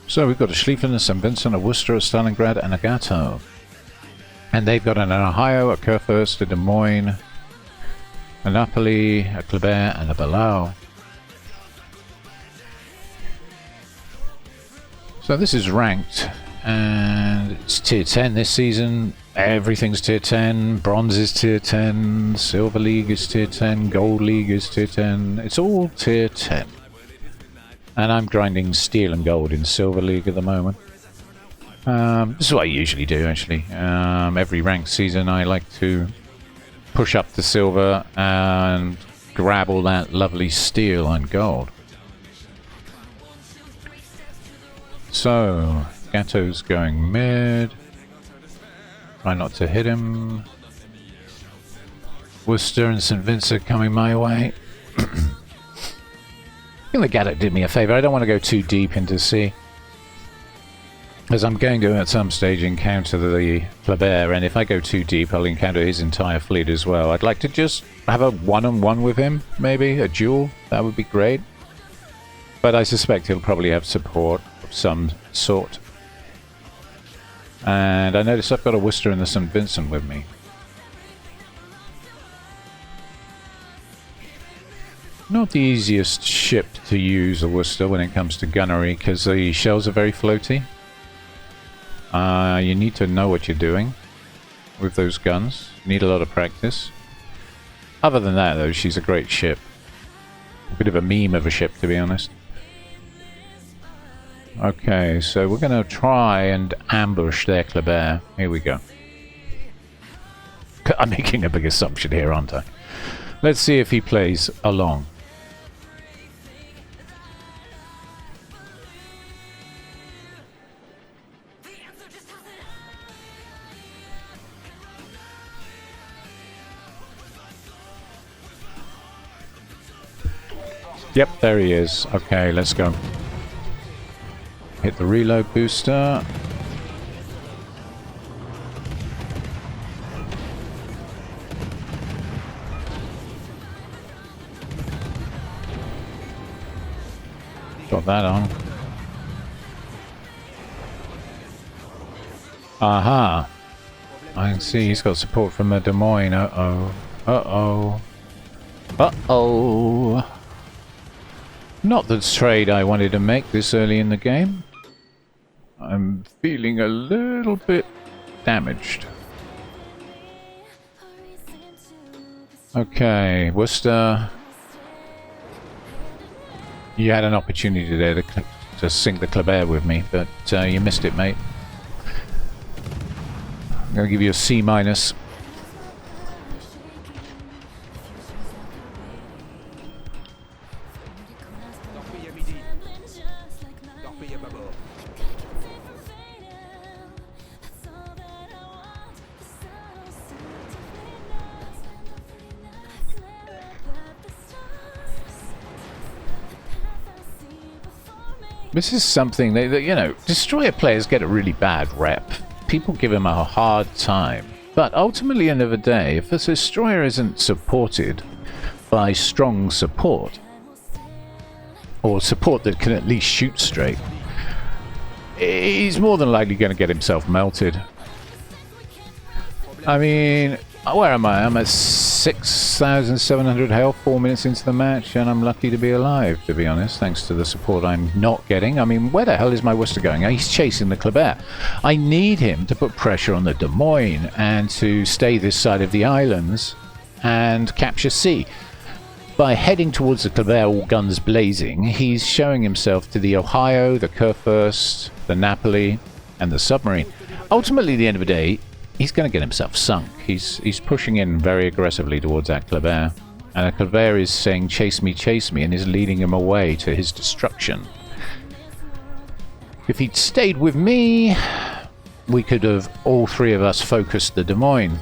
So we've got a Schlieffen, a St. Vincent, a Worcester, a Stalingrad, and a Gatto. And they've got an Ohio, a Kurfürst, a Des Moines, a Napoli, a Kleber, and a Balao. So this is ranked, and it's tier 10 this season. Everything's tier 10, bronze is tier 10, silver league is tier 10, gold league is tier 10. It's all tier 10. And I'm grinding steel and gold in silver league at the moment. This is what I usually do, actually. Every ranked season I like to push up to silver and grab all that lovely steel and gold. So, Gatto's going mid. Try not to hit him. Worcester and St. Vincent coming my way. I think the Gatto did me a favour. I don't want to go too deep into sea, as I'm going to at some stage encounter the Kleber, and if I go too deep I'll encounter his entire fleet as well. I'd like to just have a one-on-one with him, maybe a duel. That would be great. But I suspect he'll probably have support of some sort. And I notice I've got a Worcester and the St. Vincent with me. Not the easiest ship to use, a Worcester, when it comes to gunnery, because the shells are very floaty. You need to know what you're doing with those guns. You need a lot of practice. Other than that, though, she's a great ship. A bit of a meme of a ship, to be honest. Okay, so we're going to try and ambush their Kleber. Here we go. I'm making a big assumption here, aren't I? Let's see if he plays along. Yep, there he is. Okay, let's go. Hit the reload booster. Got that on. Aha! I can see he's got support from the Des Moines. Uh-oh. Uh-oh. Uh-oh. Not the trade I wanted to make this early in the game. I'm feeling a little bit damaged. Okay, Worcester. You had an opportunity there to sink the Kleber with me, but you missed it, mate. I'm going to give you a C-. This is something that, you know, destroyer players get a really bad rep. People give them a hard time. But ultimately, end of the day, if a destroyer isn't supported by strong support, or support that can at least shoot straight, he's more than likely going to get himself melted. I mean, where am I? I'm at 6,700 health, 4 minutes into the match, and I'm lucky to be alive, to be honest, thanks to the support I'm not getting. I mean, where the hell is my Worcester going? He's chasing the Kleber. I need him to put pressure on the Des Moines and to stay this side of the islands and capture C. By heading towards the Kleber, all guns blazing, he's showing himself to the Ohio, the Kurfürst, the Napoli, and the submarine. Ultimately, at the end of the day, he's going to get himself sunk. He's pushing in very aggressively towards that Kleber. And the Kleber is saying, chase me, and is leading him away to his destruction. If he'd stayed with me, we could have, all three of us, focused the Des Moines.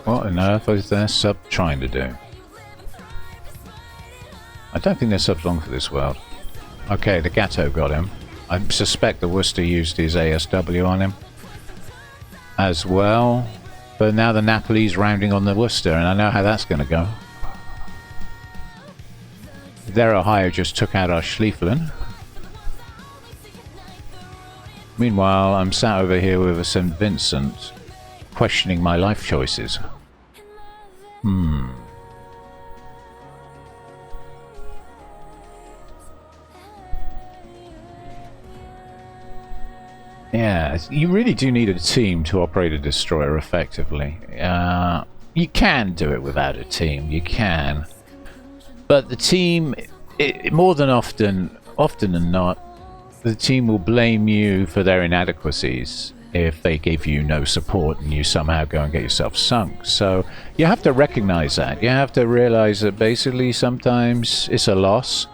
What on earth is their sub trying to do? I don't think their sub's long for this world. Okay, the Gatto got him. I suspect the Worcester used his ASW on him as well. But now the Napoli's rounding on the Worcester, and I know how that's going to go. Their Ohio just took out our Schlieffelen. Meanwhile, I'm sat over here with a St. Vincent, questioning my life choices. Yeah, you really do need a team to operate a destroyer effectively. You can do it without a team, you can. But the team, more than often than not, the team will blame you for their inadequacies if they give you no support and you somehow go and get yourself sunk. So you have to recognize that. You have to realize that basically sometimes it's a loss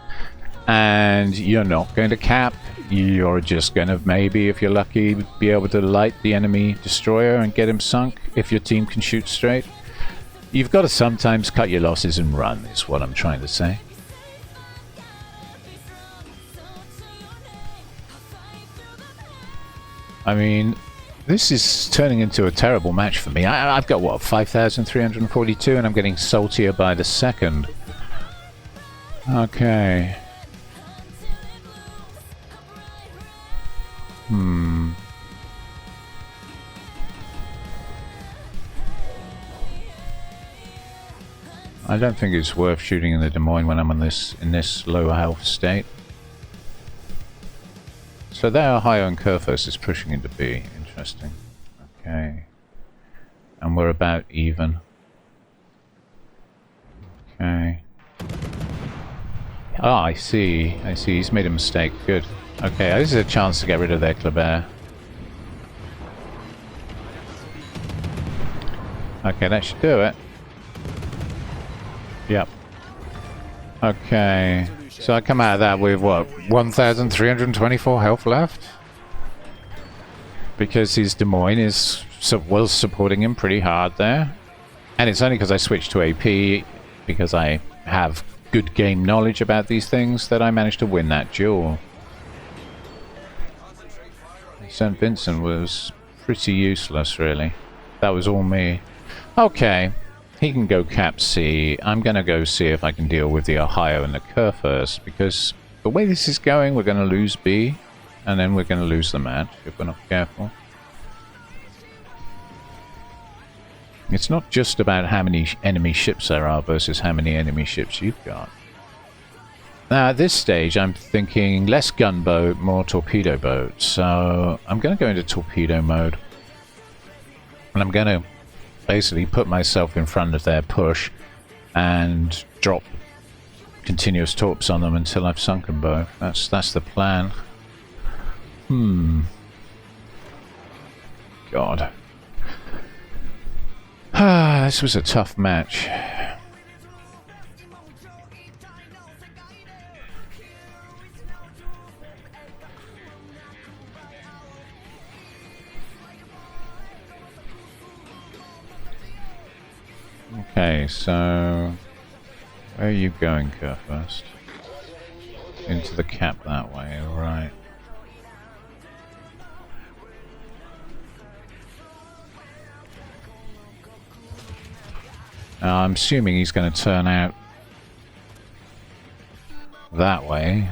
and you're not going to cap. You're just going to, maybe if you're lucky, be able to light the enemy destroyer and get him sunk if your team can shoot straight. You've got to sometimes cut your losses and run, is what I'm trying to say. I mean, this is turning into a terrible match for me. I've got, what, 5,342, and I'm getting saltier by the second. Okay. I don't think it's worth shooting in the Des Moines when I'm in this low health state. So there, Ohio and Kurfürst is pushing into B. Interesting. Okay. And we're about even. Okay. Ah, I see. I see. He's made a mistake. Good. Okay, this is a chance to get rid of their Kleber. Okay, that should do it. Yep. Okay. So I come out of that with, what, 1,324 health left? Because his Des Moines was supporting him pretty hard there. And it's only because I switched to AP, because I have good game knowledge about these things, that I managed to win that duel. St. Vincent was pretty useless, really. That was all me. Okay. He can go cap C. I'm going to go see if I can deal with the Ohio and the Kurfürst, because the way this is going, we're going to lose B, and then we're going to lose the match if we're not careful. It's not just about how many enemy ships there are versus how many enemy ships you've got. Now, at this stage, I'm thinking less gunboat, more torpedo boat. So I'm going to go into torpedo mode. And I'm going to basically put myself in front of their push and drop continuous torps on them until I've sunk them both. That's the plan. God. This was a tough match. Okay, so where are you going, Kurfürst? Into the cap that way, right. Now, I'm assuming he's going to turn out that way.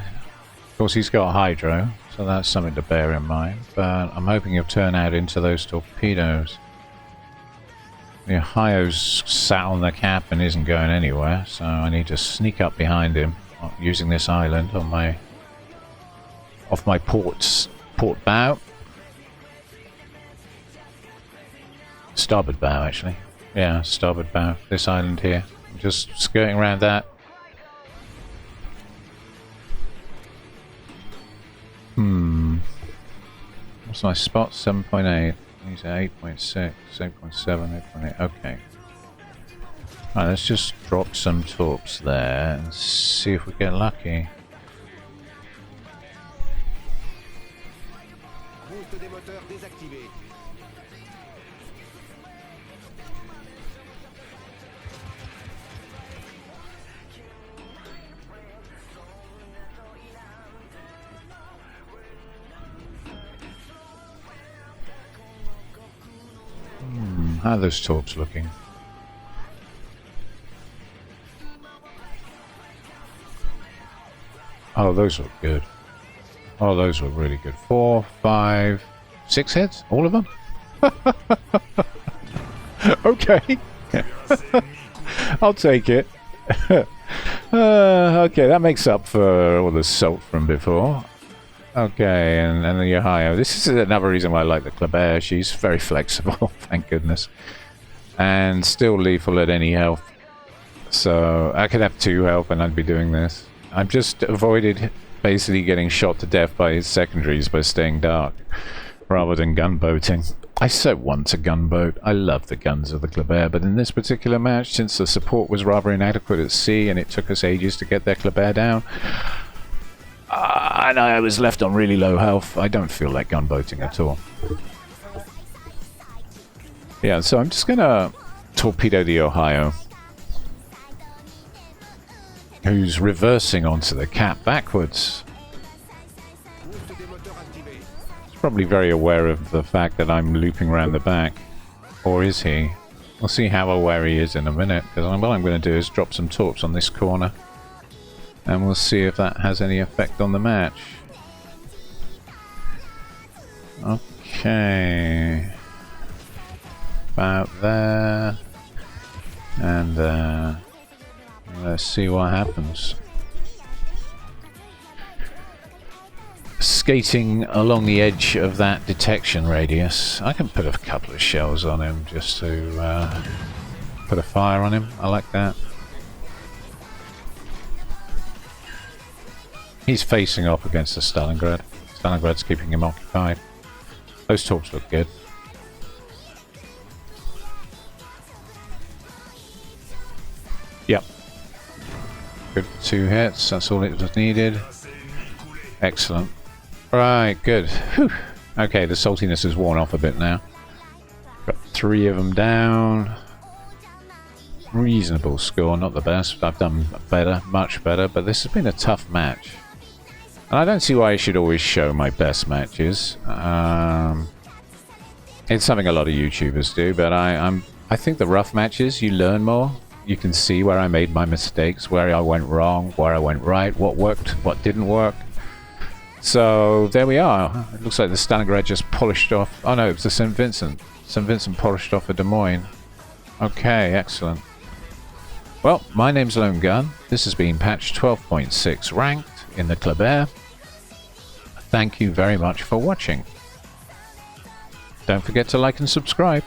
Of course, he's got hydro, so that's something to bear in mind, but I'm hoping he'll turn out into those torpedoes. The Ohio's sat on the cap and isn't going anywhere, so I need to sneak up behind him using this island on my off my port bow. Starboard bow, actually. Yeah, starboard bow. This island here. I'm just skirting around that. What's my spot? 7.8. He's at 8.6, 8.7, 8.8. Okay. Right, let's just drop some torps there and see if we get lucky. How are those torps looking? Oh, those look good. Oh, those look really good. 4, 5, 6 hits? All of them? Okay. I'll take it. Okay, that makes up for all the salt from before. Okay, and the Ohio. This is another reason why I like the Kleber. She's very flexible, thank goodness. And still lethal at any health. So I could have 2 health and I'd be doing this. I've just avoided basically getting shot to death by his secondaries by staying dark, rather than gunboating. I so want to gunboat. I love the guns of the Kleber, but in this particular match, since the support was rather inadequate at sea and it took us ages to get their Kleber down, and I was left on really low health, I don't feel like gunboating at all. Yeah, so I'm just gonna torpedo the Ohio, who's reversing onto the cap backwards. He's probably very aware of the fact that I'm looping around the back. Or is he? We'll see how aware he is in a minute, because what I'm going to do is drop some torps on this corner. And we'll see if that has any effect on the match. Okay. About there. And let's see what happens. Skating along the edge of that detection radius. I can put a couple of shells on him just to put a fire on him. I like that. He's facing off against the Stalingrad. Stalingrad's keeping him occupied. Those torps look good. Yep. Good for 2 hits. That's all it was needed. Excellent. Right, good. Whew. Okay, the saltiness has worn off a bit now. Got 3 of them down. Reasonable score, not the best. I've done better, much better, but this has been a tough match. And I don't see why I should always show my best matches. It's something a lot of YouTubers do, but I think the rough matches, you learn more. You can see where I made my mistakes, where I went wrong, where I went right, what worked, what didn't work. So there we are. It looks like the Stalingrad just polished off. Oh no, it was the St. Vincent. St. Vincent polished off a Des Moines. Okay, excellent. Well, my name's Lone Gun. This has been patch 12.6 ranked in the Kleber. Thank you very much for watching. Don't forget to like and subscribe.